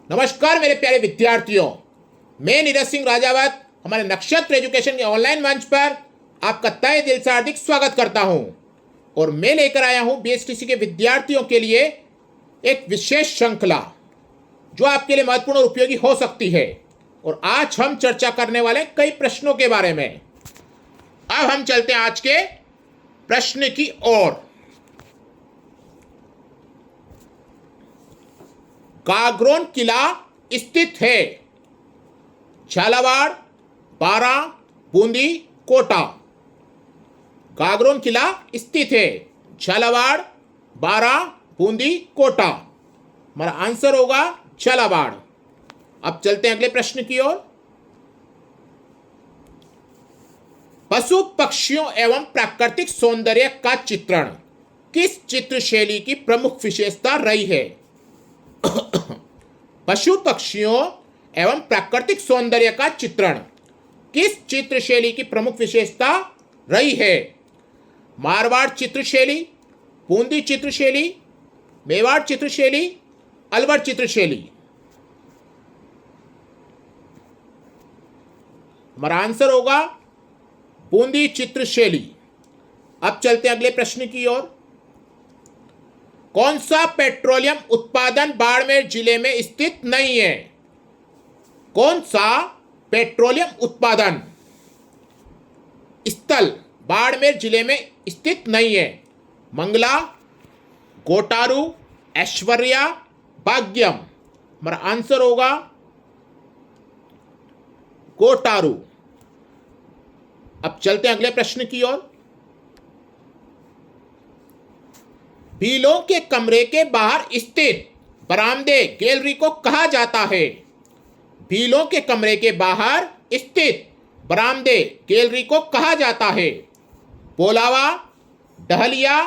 नमस्कार मेरे प्यारे विद्यार्थियों, मैं नीरज सिंह राजावत हमारे नक्षत्र एजुकेशन के ऑनलाइन मंच पर आपका तहे दिल से हार्दिक स्वागत करता हूं। और मैं लेकर आया हूं बीएसटीसी के विद्यार्थियों के लिए एक विशेष श्रृंखला जो आपके लिए महत्वपूर्ण और उपयोगी हो सकती है। और आज हम चर्चा करने वाले कई प्रश्नों के बारे में। अब हम चलते हैं आज के प्रश्न की ओर। गागरोन किला स्थित है झालावाड़, बारां, बूंदी, कोटा। गागरोन किला स्थित है झालावाड़, बारां, बूंदी, कोटा। हमारा आंसर होगा झालावाड़। अब चलते हैं अगले प्रश्न की ओर। पशु पक्षियों एवं प्राकृतिक सौंदर्य का चित्रण किस चित्र शैली की प्रमुख विशेषता रही है? पशु पक्षियों एवं प्राकृतिक सौंदर्य का चित्रण किस चित्र शैली की प्रमुख विशेषता रही है? मारवाड़ चित्रशैली, बूंदी चित्रशैली, मेवाड़ चित्रशैली, अलवर चित्रशैली। हमारा आंसर होगा बूंदी चित्रशैली। अब चलते हैं अगले प्रश्न की ओर। कौन सा पेट्रोलियम उत्पादन बाड़मेर जिले में स्थित नहीं है? कौन सा पेट्रोलियम उत्पादन स्थल बाड़मेर जिले में स्थित नहीं है? मंगला, गोटारू, ऐश्वर्या, भाग्यम। हमारा आंसर होगा गोटारू। अब चलते हैं अगले प्रश्न की ओर। भीलों के कमरे के बाहर स्थित बरामदे गैलरी को कहा जाता है? भीलों के कमरे के बाहर स्थित बरामदे गैलरी को कहा जाता है? पोलावा, डहलिया,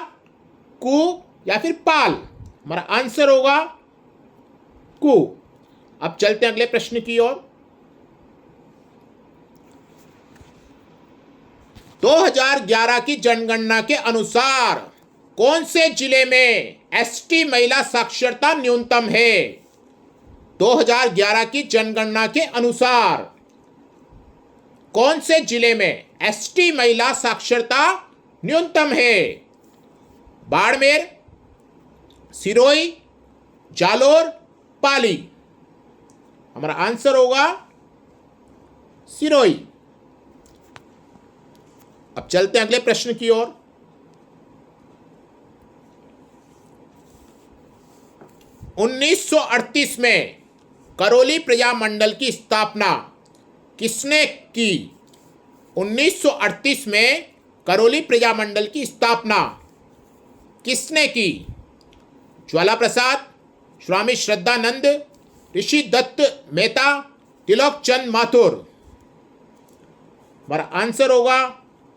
कू या फिर पाल। हमारा आंसर होगा कू। अब चलते हैं अगले प्रश्न की ओर। 2011 की जनगणना के अनुसार कौन से जिले में एसटी महिला साक्षरता न्यूनतम है? 2011 की जनगणना के अनुसार कौन से जिले में एसटी महिला साक्षरता न्यूनतम है? बाड़मेर, सिरोही, जालोर, पाली। हमारा आंसर होगा सिरोही। अब चलते हैं अगले प्रश्न की ओर। उन्नीस 1938 में करौली प्रजामंडल की स्थापना किसने की? 1938 में करौली प्रजामंडल की स्थापना किसने की? ज्वाला प्रसाद, स्वामी श्रद्धानंद, ऋषि दत्त मेहता, तिलोक चंद माथुर। हमारा आंसर होगा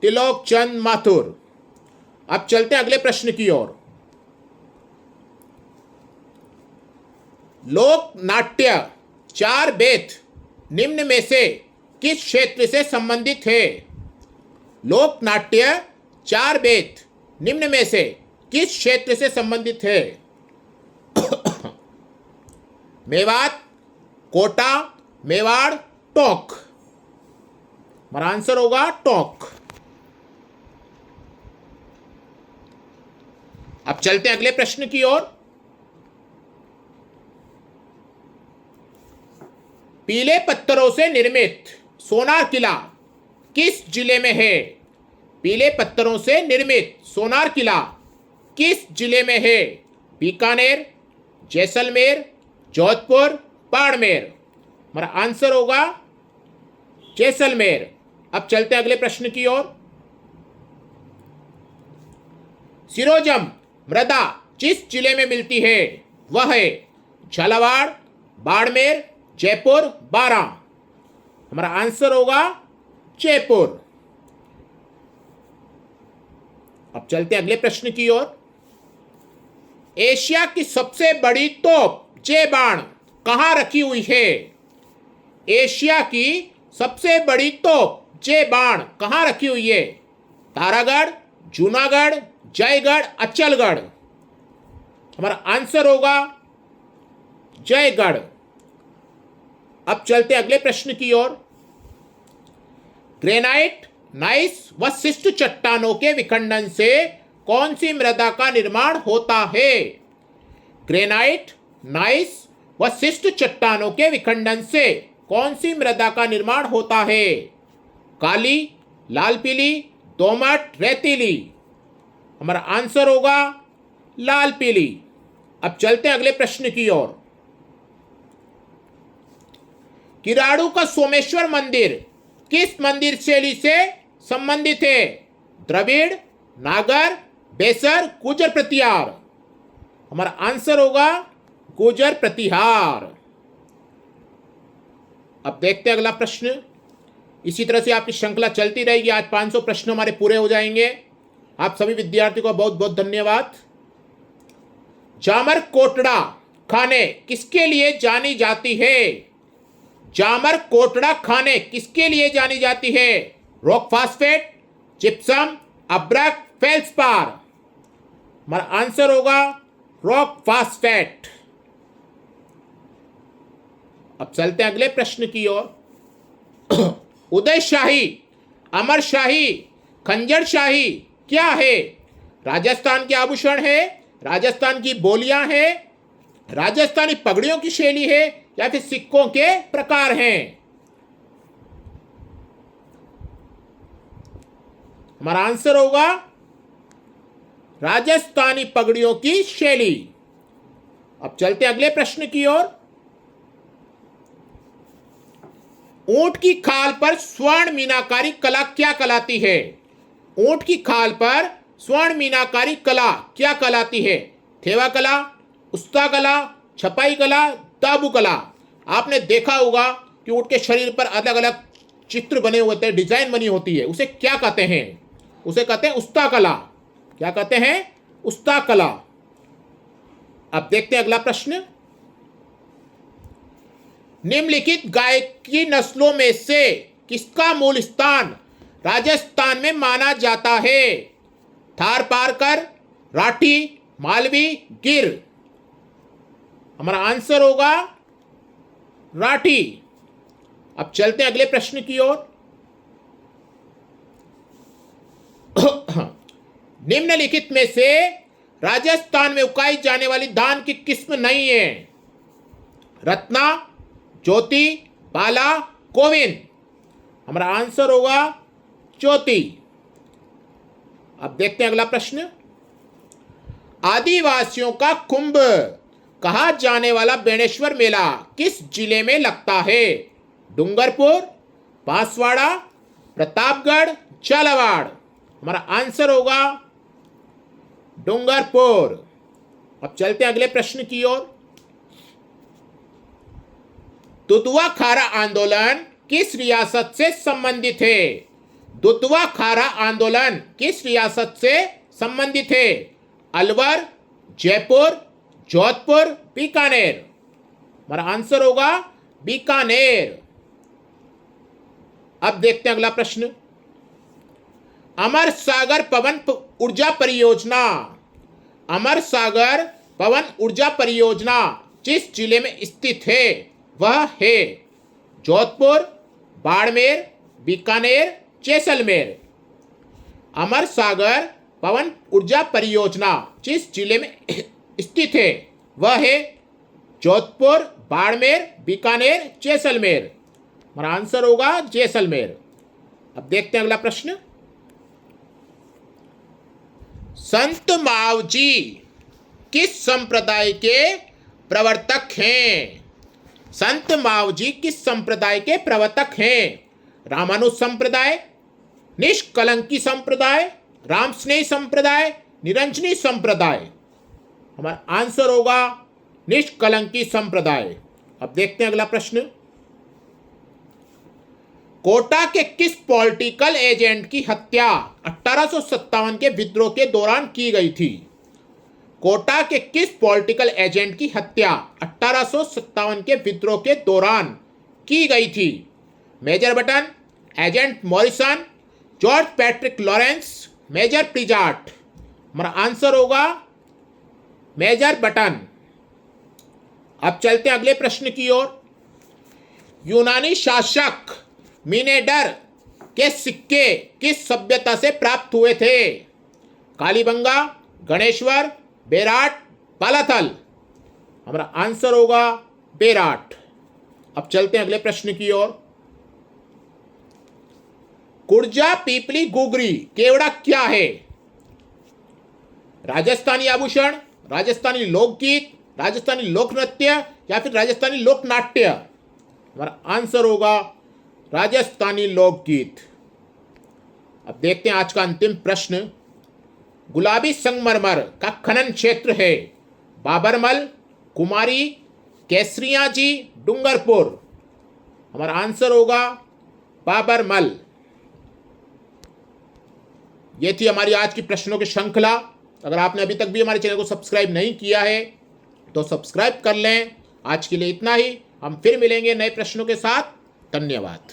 तिलोक चंद माथुर। अब चलते हैं अगले प्रश्न की ओर। लोक नाट्य चार बेत निम्न में से किस क्षेत्र से संबंधित है? लोक नाट्य चार बेत निम्न में से किस क्षेत्र से संबंधित है? मेवात, कोटा, मेवाड़, टोंक। हमारा आंसर होगा टोंक। अब चलते हैं अगले प्रश्न की ओर। पीले पत्थरों से निर्मित सोनार किला किस जिले में है? पीले पत्थरों से निर्मित सोनार किला किस जिले में है? बीकानेर, जैसलमेर, जोधपुर, बाड़मेर। हमारा आंसर होगा जैसलमेर। अब चलते हैं अगले प्रश्न की ओर। सिरोजम मृदा जिस जिले में मिलती है वह है झालावाड़, बाड़मेर, जयपुर, बारां। हमारा आंसर होगा जयपुर। अब चलते हैं अगले प्रश्न की ओर। एशिया की सबसे बड़ी तोप जे बाण कहां रखी हुई है? एशिया की सबसे बड़ी तोप जे बाण कहां रखी हुई है? तारागढ़, जूनागढ़, जयगढ़, अचलगढ़। हमारा आंसर होगा जयगढ़। अब चलते अगले प्रश्न की ओर। ग्रेनाइट, नाइस व शिष्ट चट्टानों के विखंडन से कौन सी मृदा का निर्माण होता है? ग्रेनाइट, नाइस व शिष्ट चट्टानों के विखंडन से कौन सी मृदा का निर्माण होता है? काली, लाल पीली, दोमट, रेतीली। हमारा आंसर होगा लाल पीली। अब चलते हैं अगले प्रश्न की ओर। किराड़ू का सोमेश्वर मंदिर किस मंदिर शैली से संबंधित है? द्रविड़, नागर, बेसर, गुर्जर प्रतिहार। हमारा आंसर होगा गुर्जर प्रतिहार। अब देखते हैं अगला प्रश्न। इसी तरह से आपकी श्रृंखला चलती रहेगी। आज 500 प्रश्न हमारे पूरे हो जाएंगे। आप सभी विद्यार्थियों को बहुत बहुत धन्यवाद। जामर कोटड़ा खाने किसके लिए जानी जाती है? जामर कोटड़ा खाने किसके लिए जानी जाती है? रॉक फास्फेट, जिप्सम, अब्रक, फेल्सपार। हमारा आंसर होगा रॉक फास्फेट। अब चलते हैं अगले प्रश्न की ओर। उदय शाही, अमर शाही, खंजर शाही क्या है? राजस्थान के आभूषण है, राजस्थान की बोलियां हैं, राजस्थानी पगड़ियों की शैली है, या फिर सिक्कों के प्रकार हैं? हमारा आंसर होगा राजस्थानी पगड़ियों की शैली। अब चलते अगले प्रश्न की ओर। ऊंट की खाल पर स्वर्ण मीनाकारी कला क्या कहलाती है? ऊंट की खाल पर स्वर्ण मीनाकारी कला क्या कहलाती है? थेवा कला, उस्ता कला, छपाई कला, ताबू कला। आपने देखा होगा कि ऊंट के शरीर पर अलग अलग चित्र बने हुए होते हैं, डिजाइन बनी होती है। उसे क्या कहते हैं? उसे कहते हैं उस्ता कला। क्या कहते हैं? उस्ता कला। अब देखते हैं अगला प्रश्न। निम्नलिखित गाय की नस्लों में से किसका मूल स्थान राजस्थान में माना जाता है? थारपारकर, राठी, मालवी, गिर। हमारा आंसर होगा राठी। अब चलते हैं अगले प्रश्न की ओर। निम्नलिखित में से राजस्थान में उगाई जाने वाली धान की किस्म नहीं है? रत्ना, ज्योति, बाला, कोविन। हमारा आंसर होगा ज्योति। अब देखते हैं अगला प्रश्न। आदिवासियों का कुंभ कहा जाने वाला बेणेश्वर मेला किस जिले में लगता है? डूंगरपुर, बांसवाड़ा, प्रतापगढ़, झालावाड़। हमारा आंसर होगा डूंगरपुर। अब चलते हैं अगले प्रश्न की ओर। दुधवा खारा आंदोलन किस रियासत से संबंधित है? दुधवा खारा आंदोलन किस रियासत से संबंधित है? अलवर, जयपुर, जोधपुर, बीकानेर। हमारा आंसर होगा बीकानेर। अब देखते हैं अगला प्रश्न। अमर सागर पवन ऊर्जा परियोजना, अमर सागर पवन ऊर्जा परियोजना जिस जिले में स्थित है वह है जोधपुर, बाड़मेर, बीकानेर, जैसलमेर। अमर सागर पवन ऊर्जा परियोजना जिस जिले में स्थित है वह है जोधपुर, बाड़मेर, बीकानेर, जैसलमेर। हमारा आंसर होगा जैसलमेर। अब देखते हैं अगला प्रश्न। संत मावजी किस संप्रदाय के प्रवर्तक हैं? संत मावजी किस संप्रदाय के प्रवर्तक हैं? रामानुज संप्रदाय, निष्कलंकी संप्रदाय, रामस्नेही संप्रदाय, निरंजनी संप्रदाय। हमारा आंसर होगा निष्कलंकी संप्रदाय। अब देखते हैं अगला प्रश्न। कोटा के किस पॉलिटिकल एजेंट की हत्या 1857 के विद्रोह के दौरान की गई थी? कोटा के किस पॉलिटिकल एजेंट की हत्या 1857 के विद्रोह के दौरान की गई थी? Major Button, agent Morrison, George Patrick Lawrence, Major प्रिजार्ट। हमारा आंसर होगा मेजर बटन। अब चलते हैं अगले प्रश्न की ओर। यूनानी शासक मिनेडर के सिक्के किस सभ्यता से प्राप्त हुए थे? कालीबंगा, गणेश्वर, बेराट, बालाथल। हमारा आंसर होगा बेराट। अब चलते हैं अगले प्रश्न की ओर। कुर्जा, पीपली, गुगरी, केवड़ा क्या है? राजस्थानी आभूषण, राजस्थानी लोकगीत, राजस्थानी लोक नृत्य या फिर राजस्थानी लोक नाट्य? हमारा आंसर होगा राजस्थानी लोकगीत। अब देखते हैं आज का अंतिम प्रश्न। गुलाबी संगमरमर का खनन क्षेत्र है बाबरमल, कुमारी, केसरियाजी, डूंगरपुर। हमारा आंसर होगा बाबरमल। ये थी हमारी आज की प्रश्नों की श्रृंखला। अगर आपने अभी तक भी हमारे चैनल को सब्सक्राइब नहीं किया है तो सब्सक्राइब कर लें। आज के लिए इतना ही। हम फिर मिलेंगे नए प्रश्नों के साथ। धन्यवाद।